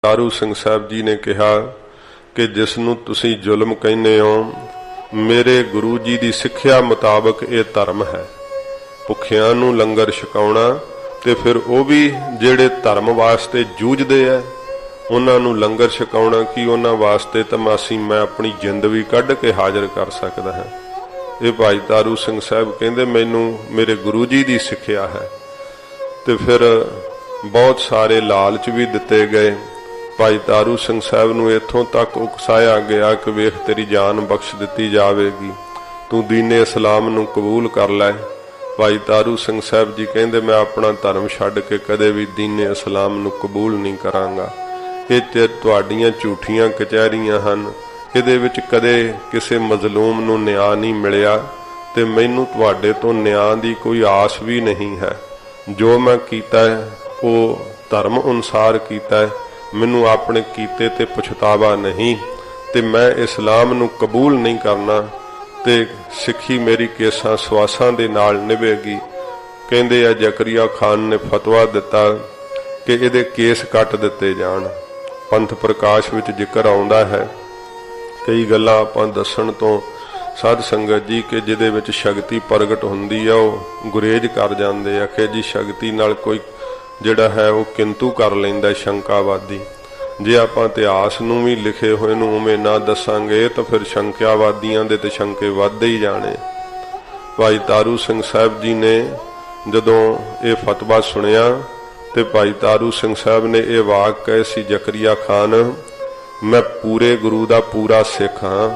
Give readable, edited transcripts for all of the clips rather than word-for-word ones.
ਤਾਰੂ ਸਿੰਘ ਸਾਹਿਬ जी ने कहा कि जिसनूं तुसीं जुल्म कहने हो, मेरे गुरु जी की सिक्ख्या मुताबक ये धर्म है। भुखियां नूं लंगर छकाउणा ते फिर वो भी जिहड़े धर्म वास्ते जूझदे है उन्हां नूं लंगर छकाउणा कि उन्हां वास्ते तमासी मैं अपनी जिंद भी कढ के हाजिर कर सकदा हां। ये भाई तारू सिंह साहब कहंदे मैनूं मेरे गुरु जी की सिक्ख्या है। ते फिर बहुत सारे लालच भी दिते गए। भाई तारू सिंह साहब नूं इत्थों तक उकसाया गया कि वेख तेरी जान बख्श दी जाएगी, तू दीने इस्लाम नूं कबूल कर लै। भाई तारू सिंह साहब जी कहंदे मैं अपना धर्म छड्ड के कदे भी दीने इस्लाम नूं कबूल नहीं करांगा। ये ते तुहाडीआं झूठियां कचहरियां हन, इहदे विच कदे किसी मजलूम नूं न्याय नहीं मिलिया ते मैनूं तुहाडे तों न्याय दी कोई आस भी नहीं है। जो मैं कीता है वो धर्म अनुसार कीता है, मैनू अपने कीते ते पछतावा नहीं ते मैं इस्लाम नूं कबूल नहीं करना ते सिक्खी मेरी केसां सवासां दे नाल निभेगी। कहंदे आ जकरिया खान ने फतवा दिता कि इहदे केस कट दिते जाण। पंथ प्रकाश विच जिक्र आउंदा है, कई गल्लां आपां दस्सण तो साध संगत जी कि जिहदे विच शक्ति प्रगट हुंदी आ वो गुरेज कर जांदे आ कि जी शक्ति नाल कोई जिहड़ा है वो किंतु कर लैंदा शंकावादी। जे आपां इतिहास नूं भी लिखे होए नूं उवें ना दसांगे तो फिर शंकावादियां दे ते शंके वधदे ही जाने। भाई तारू सिंह साहब जी ने जदों ये फतवा सुनिया ते भाई तारू सिंह साहब ने यह वाक कहे सी, जकरिया खान मैं पूरे गुरु दा पूरा सिख हाँ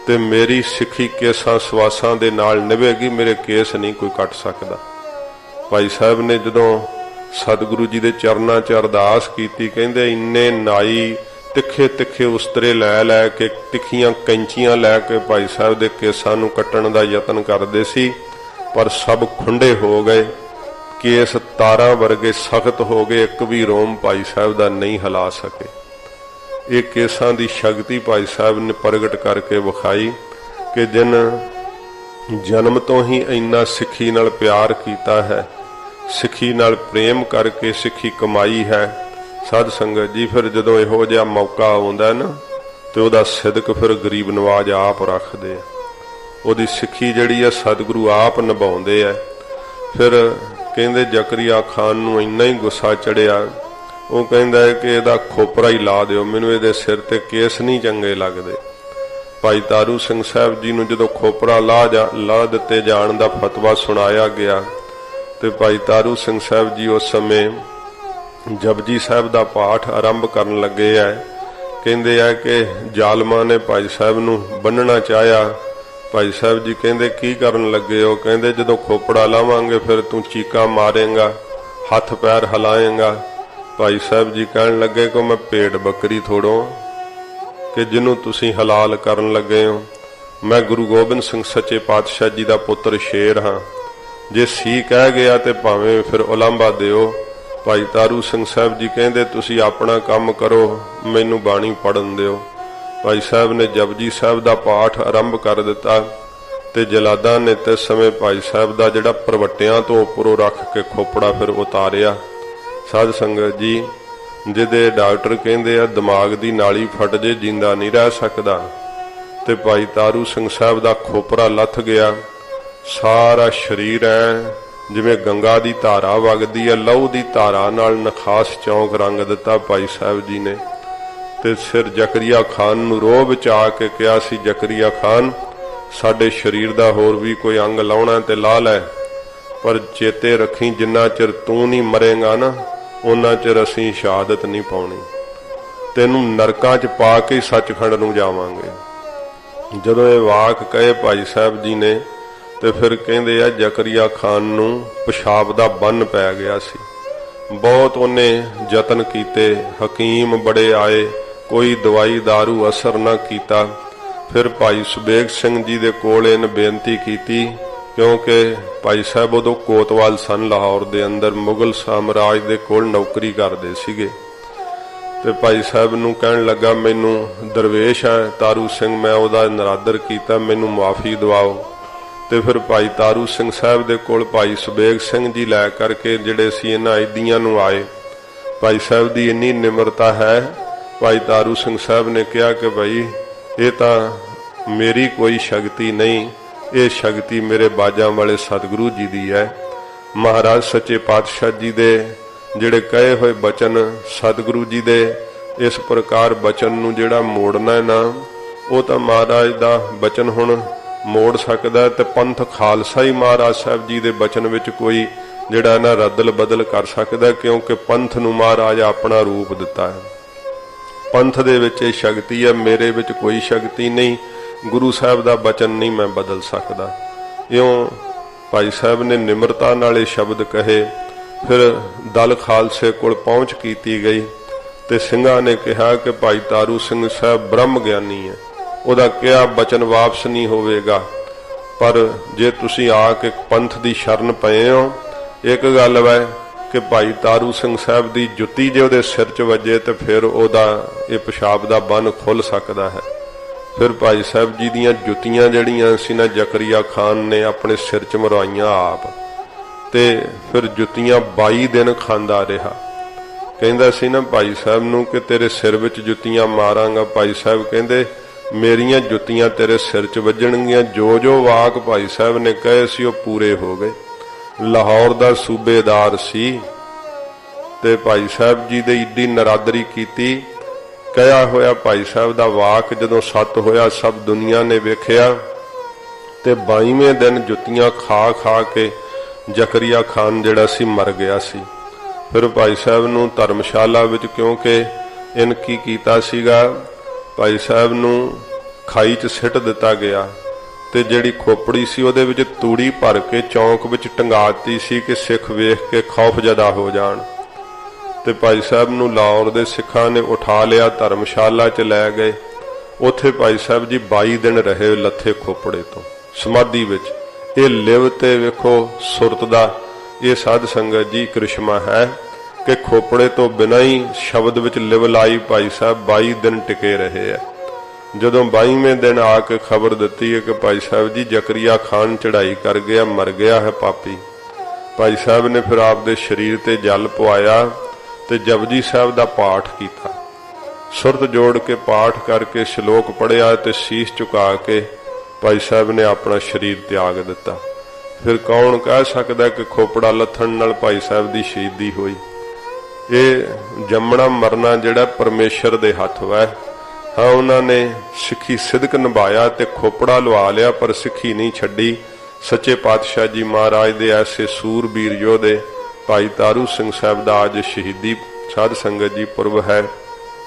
ते मेरी सिक्खी केसां सवासां दे नाल निभेगी, मेरे केस नहीं कोई कट सकदा। भाई साहब ने जदों सतगुरु जी के चरणों च अरदास की, कहंदे इन्ने नाई तिखे तिखे उस्तरे लै लै के तिखियां कैंचियां लैके भाई साहब के केसां नूं कट्टण दा यतन करदे सी, पर सब खुंडे हो गए। केस तारां वर्गे सख्त हो गए, एक भी रोम भाई साहब दा नहीं हिला सके। ये केसां दी शक्ति भाई साहब ने प्रगट करके विखाई कि जिन जन्म तो ही इन्ना सिक्खी नाल प्यार कीता है, सिक्खी नाल प्रेम करके सिक्खी कमाई है। साध संगत जी फिर जदों इहो जिहा मौका आउंदा ना ते उहदा सिदक फिर गरीब नवाज आप रखदे, उहदी सिक्खी जिहड़ी है सतगुरु आप निभाउंदे है। फिर कहंदे जकरिया खान नूं इन्ना ही गुस्सा चढ़िया, वो कहंदा है कि इहदा खोपरा ही ला दिओ, मैनूं इहदे सिर ते केस नहीं चंगे लगदे। भाई तारू सिंह साहब जी नूं जदों खोपरा ला दिते जाण दा फतवा सुनाया गया ते भाई तारू सिंह साहब जी उस समय जपजी साहब दा पाठ आरंभ करन लगे है। कहंदे है कि जालमा ने भाई साहब नूं बन्नना चाहया। भाई साहब जी कहंदे की करन लगे हो? कहंदे जदों खोपड़ा लावांगे फिर तू चीका मारेगा, हथ पैर हिलाएगा। भाई साहब जी कहन लगे को मैं भेड़ बकरी थोड़ो कि जिन्हों तुसीं हलाल करन लगे हो। मैं गुरु गोबिंद सिंह सच्चे पातशाह जी का पुत्र शेर हाँ, जे सी कह गया तो भावें फिर उलांभा दिओ। भाई तारू सिंह साहब जी कहंदे तुसीं अपना काम करो, मैनू बाणी पढ़न दिओ। भाई साहब ने जपजी साहब का पाठ आरंभ कर दिता ते जलादा ने तिस समय भाई साहब का जिहड़ा परवटियां तो उपरों रख के खोपड़ा फिर उतारिया। साध संगत जी जिहदे डॉक्टर कहंदे आ दिमाग की नाली फट जे जिंदा नहीं रह सकदा, ते भाई तारू सिंह साहब का खोपरा लथ गया। सारा शरीर है जिवें गंगा की धारा वगदी है, लहू की धारा नाल नखास चौंक रंग दिता भाई साहब जी ने। ते सिर जकरिया खान नूं रोह विच आके कहा सी, जकरिया खान साडे शरीर दा होर भी कोई अंग लाउणा ते ला लै, पर चेते रखी जिन्ना चिर तू नहीं मरेगा ना उन्ना चिर असीं शहादत नहीं पाउणी, तैनूं नरकां च पा के सचखंड नूं जावांगे। जदों ये वाक कहे भाई साहब जी ने ते फिर कहंदे आ जकरिया खान नूं पेशाब दा बन पै गया सी। बहुत उन्हें जतन कीते, हकीम बड़े आए, कोई दवाई दारू असर ना कीता। फिर भाई सुबेग सिंह जी दे कोल इन्ह बेनती कीती, क्योंकि भाई साहब उदों कोतवाल सन लाहौर दे अंदर, मुगल साम्राज दे कोल नौकरी करदे सीगे। ते भाई साहब नूं कहण लगा मैनू दरवेश है तारू सिंह, मैं उहदा नरादर कीता, मैनू माफ़ी दवाओ। ते फिर भाई तारू सिंह साहब दे कोल भाई सुबेग सिंह जी लै करके जिहड़े सी इन्हां ऐदियां नूं आए भाई साहब की इन्नी निमरता है। भाई तारू सिंह साहब ने कहा कि भाई ये तो मेरी कोई शक्ति नहीं, ये शक्ति मेरे बाजा वाले सतगुरु जी की है। महाराज सच्चे पातशाह जी दे जिहड़े कहे हुए बचन सतगुरु जी दे इस प्रकार बचन नूं जिहड़ा मोड़ना है ना, वो तो महाराज दा बचन हुण मोड़ सकदा है। ते पंथ खालसा ही महाराज साहब जी दे बचन विच कोई जिहड़ा ना रदल बदल कर सकदा, क्योंकि पंथ नूं महाराज अपना रूप दिता है। पंथ दे विच ये शक्ति है, मेरे विच कोई शक्ति नहीं। गुरु साहब दा बचन नहीं मैं बदल सकदा। इउं भाई साहब ने निमरता नाल ये शब्द कहे। फिर दल खालसे कोल पहुंच कीती गई ते सिंघां ने कहा कि भाई तारू सिंह साहब ब्रह्म ज्ञानी है, उहदा कहा बचन वापस नहीं होवेगा, पर जे तुसीं आके पंथ दी शरण पए हो, एक गल है कि भाई तारू सिंह साहब की जुत्ती जे उहदे सिर च वजे तो फिर उहदा ये पेशाब का बन खुल सकता है। फिर भाई साहब जी दियां जुत्तियां जड़ियां सी ना जकरिया खान ने अपने सिर च मरवाइयां आप, ते फिर जुत्तियां 22 दिन खांदा रहा। कहंदा सी ना भाई साहब नूं कि तेरे सिर विच जुत्तियां मारांगा। भाई साहब कहंदे मेरियां जुत्तियां तेरे सिर च वजणगियां। जो जो वाक भाई साहब ने कहे सी वो पूरे हो गए। लाहौर दा सूबेदार सी ते भाई साहब जी दे इड्डी नरादरी कीती। कहा होया भाई साहब दा वाक जदों सत होया सब दुनिया ने वेखिया ते 22वें दिन जुत्तियां खा खा के जकरिया खान जिहड़ा सी मर गया सी। फिर भाई साहब नूं धर्मशाला विच क्योंकि इन की कीता सीगा, भाई साहब नूं खाई च सिट दिता गया ते जिहड़ी खोपड़ी सी उहदे विच तूड़ी भर के चौंक विच टंगाती सी कि सिख वेख के खौफ जदा हो जाण। ते भाई साहब नूं लाहौर दे सिखां ने उठा लिया, धर्मशाला च लै गए। उत्थे भाई साहब जी 22 दिन रहे लथे खोपड़े तो समाधि विच। ये लिव ते वेखो सुरत दा ये साध संगत जी करिश्मा है कि खोपड़े तो बिना ही शब्द विच लिव लाई भाई साहब 22 दिन टिके रहे है। जदों 22वें दिन आके खबर दिती है कि भाई साहब जी जकरिया खान चढ़ाई कर गया, मर गया है पापी। भाई साहब ने फिर आपदे शरीर ते जल पवाया ते जपजी साहब दा पाठ कीता। सुरत जोड़ के पाठ करके श्लोक पढ़िया ते शीश झुका के भाई साहब ने अपना शरीर त्याग दिता। फिर कौन कह सकता कि खोपड़ा लथण नाल भाई साहब दी शहीदी हुई। ये जमना मरना जिहड़ा परमेश्वर दे हथ है। हाँ उन्होंने सिक्खी सिदक निभाया ते खोपड़ा लवा लिया, पर सिक्खी नहीं छड्डी। सच्चे पातशाह जी महाराज दे ऐसे सूरबीर योधे भाई तारू सिंह साहब दा अज शहीदी साध संगत जी पुरब है।